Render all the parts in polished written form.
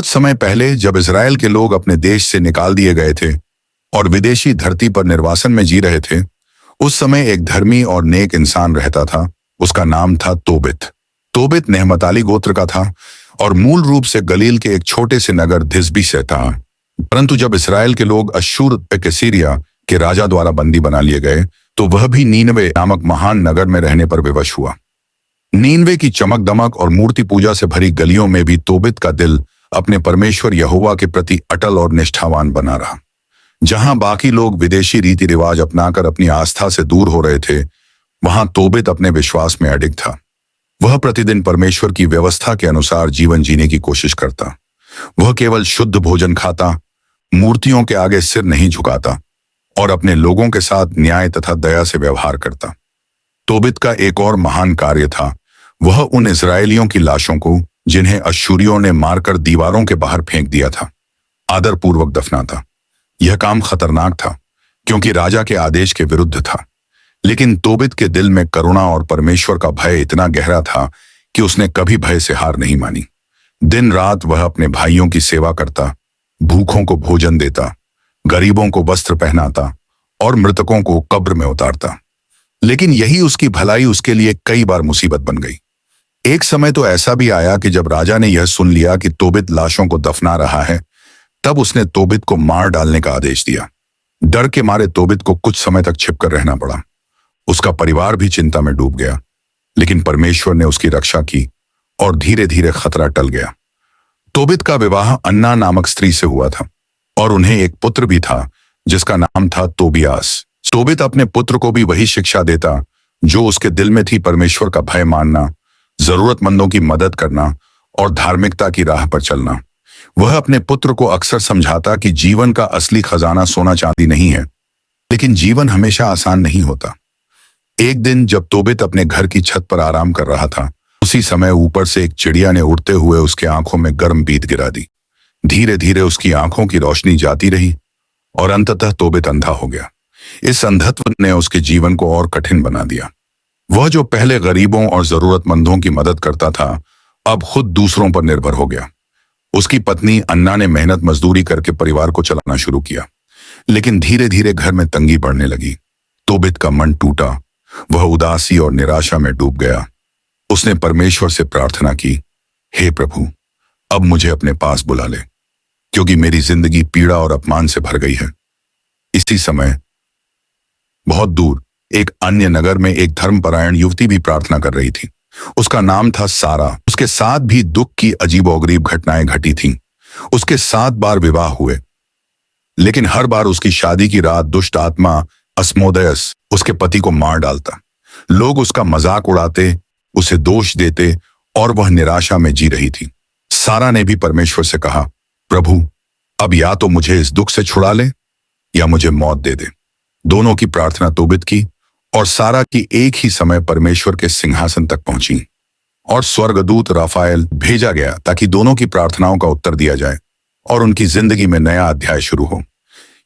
बहुत समय पहले जब इज़राइल के लोग अपने देश से निकाल दिए गए थे और विदेशी धरती पर निर्वासन में जी रहे थे, उस समय एक धर्मी और नेक इंसान रहता था। उसका नाम था तोबित। तोबित नहमताली गोत्र का था और मूल रूप से गलील के एक छोटे से नगर धिस्बी से था। परंतु जब इस्राएल के लोग अश्शूर के सीरिया के राजा द्वारा बंदी बना लिए गए, तो वह भी नीनवे नामक महान नगर में रहने पर विवश हुआ। नीनवे की चमक दमक और मूर्ति पूजा से भरी गलियों में भी तोबित का दिल अपने परमेश्वर यहोवा के प्रति अटल और निष्ठावान बना रहा। जहां बाकी लोग विदेशी रीति रिवाज अपनाकर अपनी आस्था से दूर हो रहे थे, वहां तोबित अपने विश्वास में अडिग था। वह प्रतिदिन परमेश्वर की व्यवस्था के अनुसार जीवन जीने की कोशिश करता। वह केवल शुद्ध भोजन खाता, मूर्तियों के आगे सिर नहीं झुकाता और अपने लोगों के साथ न्याय तथा दया से व्यवहार करता। तोबित का एक और महान कार्य था। वह उन इस्राएलियों की लाशों को, जिन्हें अश्शूरियों ने मारकर दीवारों के बाहर फेंक दिया था, आदरपूर्वक दफनाता। यह काम खतरनाक था क्योंकि राजा के आदेश के विरुद्ध था, लेकिन तोबित के दिल में करुणा और परमेश्वर का भय इतना गहरा था कि उसने कभी भय से हार नहीं मानी। दिन रात वह अपने भाइयों की सेवा करता, भूखों को भोजन देता, गरीबों को वस्त्र पहनाता और मृतकों को कब्र में उतारता। लेकिन यही उसकी भलाई उसके लिए कई बार मुसीबत बन गई। एक समय तो ऐसा भी आया कि जब राजा ने यह सुन लिया कि तोबित लाशों को दफना रहा है, तब उसने तोबित को मार डालने का आदेश दिया। डर के मारे तोबित को कुछ समय तक छिपकर रहना पड़ा। उसका परिवार भी चिंता में डूब गया, लेकिन परमेश्वर ने उसकी रक्षा की और धीरे धीरे खतरा टल गया। तोबित का विवाह अन्ना नामक स्त्री से हुआ था और उन्हें एक पुत्र भी था जिसका नाम था तोबियास। तोबित अपने पुत्र को भी वही शिक्षा देता जो उसके दिल में थी, परमेश्वर का भय मानना, जरूरतमंदों की मदद करना और धार्मिकता की राह पर चलना। वह अपने पुत्र को अक्सर समझाता कि जीवन का असली खजाना सोना चांदी नहीं है, लेकिन जीवन हमेशा आसान नहीं होता। एक दिन जब तोबित अपने घर की छत पर आराम कर रहा था, उसी समय ऊपर से एक चिड़िया ने उड़ते हुए उसके आंखों में गर्म बीत गिरा दी। धीरे धीरे उसकी आंखों की रोशनी जाती रही और अंततः तोबित अंधा हो गया। इस अंधत्व ने उसके जीवन को और कठिन बना दिया। वह जो पहले गरीबों और जरूरतमंदों की मदद करता था, अब खुद दूसरों पर निर्भर हो गया। उसकी पत्नी अन्ना ने मेहनत मजदूरी करके परिवार को चलाना शुरू किया, लेकिन धीरे धीरे घर में तंगी बढ़ने लगी। तोबित का मन टूटा, वह उदासी और निराशा में डूब गया। उसने परमेश्वर से प्रार्थना की, हे प्रभु, अब मुझे अपने पास बुला ले, क्योंकि मेरी जिंदगी पीड़ा और अपमान से भर गई है। इसी समय बहुत दूर एक अन्य नगर में एक धर्मपरायण युवती भी प्रार्थना कर रही थी। उसका नाम था सारा। उसके साथ भी दुख की अजीबोगरीब घटनाएं घटी थीं। उसके 7 बार विवाह हुए, लेकिन हर बार उसकी शादी की रात दुष्ट आत्मा अस्मोदयस उसके पति को मार डालता। लोग उसका मजाक उड़ाते, उसे दोष देते और वह निराशा में जी रही थी। सारा ने भी परमेश्वर से कहा, प्रभु, अब या तो मुझे इस दुख से छुड़ा ले या मुझे मौत दे दे। दोनों की प्रार्थना तोबित की और सारा की एक ही समय परमेश्वर के सिंहासन तक पहुंची और स्वर्गदूत राफाएल भेजा गया ताकि दोनों की प्रार्थनाओं का उत्तर दिया जाए और उनकी जिंदगी में नया अध्याय शुरू हो।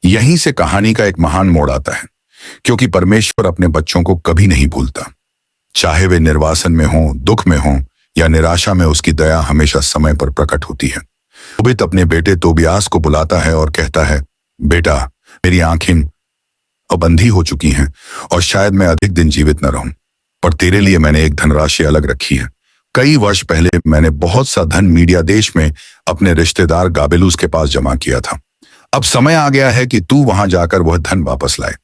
यहीं से कहानी का एक महान मोड़ आता है, क्योंकि परमेश्वर अपने बच्चों को कभी नहीं भूलता। चाहे वे निर्वासन में हों, दुख में हों या निराशा में, उसकी दया हमेशा समय पर प्रकट होती है। तोबित अपने बेटे तोबियास को बुलाता है और कहता है, बेटा, मेरी आंखें अब अंधी हो चुकी हैं और शायद मैं अधिक दिन जीवित न रहूं, पर तेरे लिए मैंने एक धनराशि अलग रखी है। कई वर्ष पहले मैंने बहुत सा धन मीडिया देश में अपने रिश्तेदार गाबेलूस के पास जमा किया था। अब समय आ गया है कि तू वहां जाकर वह धन वापस लाए।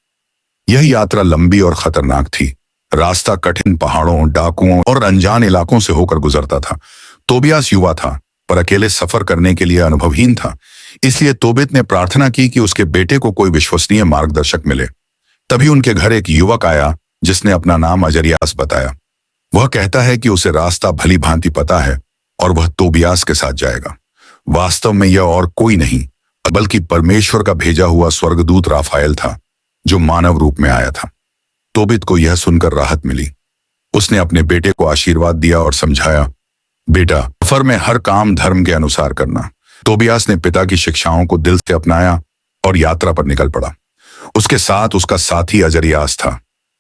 यह यात्रा लंबी और खतरनाक थी। रास्ता कठिन पहाड़ों, डाकुओं और अनजान इलाकों से होकर गुजरता था। तोबियास युवा था, पर अकेले सफर करने के लिए अनुभवहीन था। इसलिए तोबित ने प्रार्थना की कि उसके बेटे को कोई विश्वसनीय मार्गदर्शक मिले। तभी उनके घर एक युवक आया जिसने अपना नाम अजरियास बताया। वह कहता है कि उसे रास्ता भली भांति पता है और वह तोबियास के साथ जाएगा। वास्तव में यह और कोई नहीं बल्कि परमेश्वर का भेजा हुआ स्वर्गदूत राफाएल था, जो मानव रूप में आया था। तोबित को यह सुनकर राहत मिली। उसने अपने बेटे को आशीर्वाद दिया और समझाया, बेटा, सफर में हर काम धर्म के अनुसार करना। तोबियास ने पिता की शिक्षाओं को दिल से अपनाया और यात्रा पर निकल पड़ा। उसके साथ उसका साथी अजरियास था।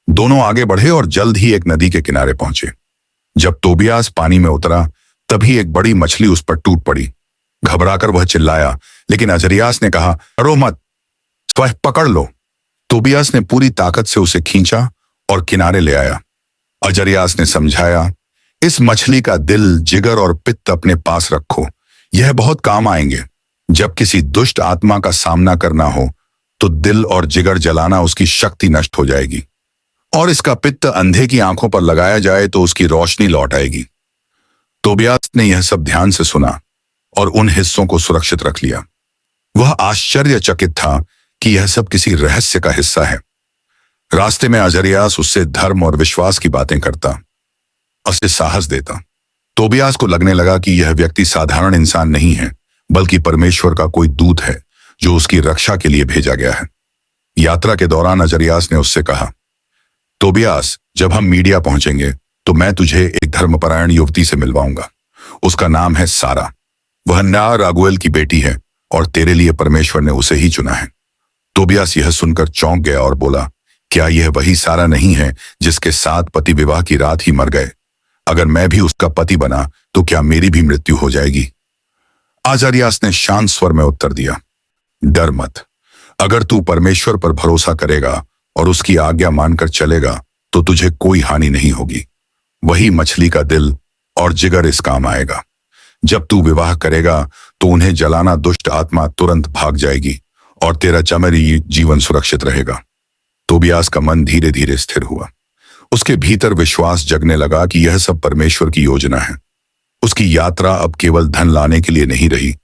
दोनों आगे बढ़े और जल्द ही एक नदी के किनारे पहुंचे। जब तोबियास पानी में उतरा, तभी एक बड़ी मछली उस पर टूट पड़ी। घबराकर वह चिल्लाया, लेकिन अजरियास ने कहा, डरो मत, स्वयं पकड़ लो। तोबियास ने पूरी ताकत से उसे खींचा और किनारे ले आया। अजरियास ने समझाया, इस मछली का दिल, जिगर और पित्त अपने पास रखो, यह बहुत काम आएंगे। जब किसी दुष्ट आत्मा का सामना करना हो तो दिल और जिगर जलाना उसकी शक्ति नष्ट हो जाएगी, और इसका पित्त अंधे की आंखों पर लगाया जाए तो उसकी रोशनी लौट आएगी। तोबियास ने यह सब ध्यान से सुना और उन हिस्सों को सुरक्षित रख लिया। वह आश्चर्यचकित था कि यह सब किसी रहस्य का हिस्सा है। रास्ते में अजरियास उससे धर्म और विश्वास की बातें करता, उसे साहस देता। तोबियास को लगने लगा कि यह व्यक्ति साधारण इंसान नहीं है, बल्कि परमेश्वर का कोई दूत है जो उसकी रक्षा के लिए भेजा गया है। यात्रा के दौरान अजरियास ने उससे कहा, तोबियास, जब हम मीडिया पहुंचेंगे तो मैं तुझे एक धर्मपरायण युवती से मिलवाऊंगा। उसका नाम है सारा। वह ना रागुएल की बेटी है और तेरे लिए परमेश्वर ने उसे ही चुना है। तोबियास यह सुनकर चौंक गया और बोला, क्या यह वही सारा नहीं है जिसके साथ पति विवाह की रात ही मर गए? अगर मैं भी उसका पति बना तो क्या मेरी भी मृत्यु हो जाएगी? अजरियास ने शांत स्वर में उत्तर दिया, डर मत। अगर तू परमेश्वर पर भरोसा करेगा और उसकी आज्ञा मानकर चलेगा तो तुझे कोई हानि नहीं होगी। वही मछली का दिल और जिगर इस काम आएगा। जब तू विवाह करेगा तो उन्हें जलाना दुष्ट आत्मा तुरंत भाग जाएगी और तेरा चमरी जीवन सुरक्षित रहेगा। तोबियास का मन धीरे धीरे स्थिर हुआ। उसके भीतर विश्वास जगने लगा कि यह सब परमेश्वर की योजना है। उसकी यात्रा अब केवल धन लाने के लिए नहीं रही,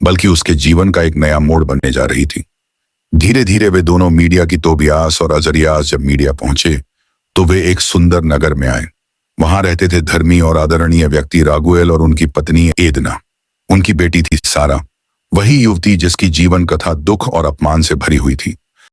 बल्कि उसके जीवन का एक नया मोड़ बनने जा रही थी। धीरे धीरे वे दोनों मीडिया की तोबियास और अजरियास जब मीडिया पहुंचे तो वे एक सुंदर नगर में आए। वहां रहते थे धर्मी और आदरणीय व्यक्ति रागुएल और उनकी पत्नी एदना। उनकी बेटी थी सारा, वही युवती जिसकी जीवन कथा दुख और अपमान से भरी हुई थी।